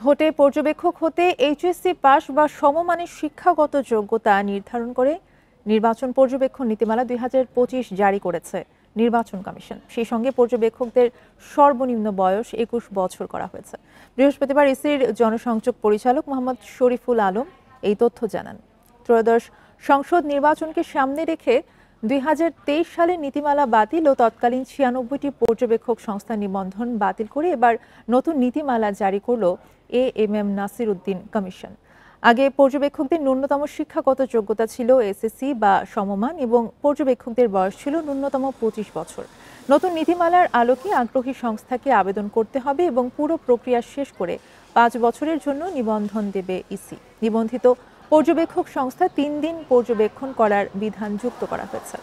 ভোটে পর্যবেক্ষক হতে এইচএসসি পাস বা সমমানের শিক্ষাগত যোগ্যতা নির্ধারণ করে নির্বাচন পর্যবেক্ষণ নীতিমালা ২০২৫ জারি করেছে নির্বাচন কমিশন। সেই সঙ্গে পর্যবেক্ষকদের সর্বনিম্ন বয়স ২১ বছর করা হয়েছে। বৃহস্পতিবার ইসির জনসংযোগ পরিচালক মোহাম্মদ শরীফুল আলম এই তথ্য জানান। ত্রয়োদশ সংসদ নির্বাচনকে সামনে রেখে ২০২৩ সালের নীতিমালা বাতিল ও তৎকালীন ৯৬টি পর্যবেক্ষক সংস্থা নিবন্ধন বাতিল করে এবার নতুন নীতিমালা জারি করল এএমএম নাসির উদ্দিন কমিশন। আগে পর্যবেক্ষকদের ন্যূনতম শিক্ষাগত যোগ্যতা ছিল এসএসসি বা সমমান এবং পর্যবেক্ষকদের বয়স ছিল ন্যূনতম ২৫ বছর। নতুন নীতিমালার আলোকে আগ্রহী সংস্থাকে আবেদন করতে হবে এবং পুরো প্রক্রিয়া শেষ করে ৫ বছরের জন্য নিবন্ধন দেবে ইসি। নিবন্ধিত পর্যবেক্ষক সংস্থা ৩ দিন পর্যবেক্ষণ করার বিধান যুক্ত করা হয়েছে।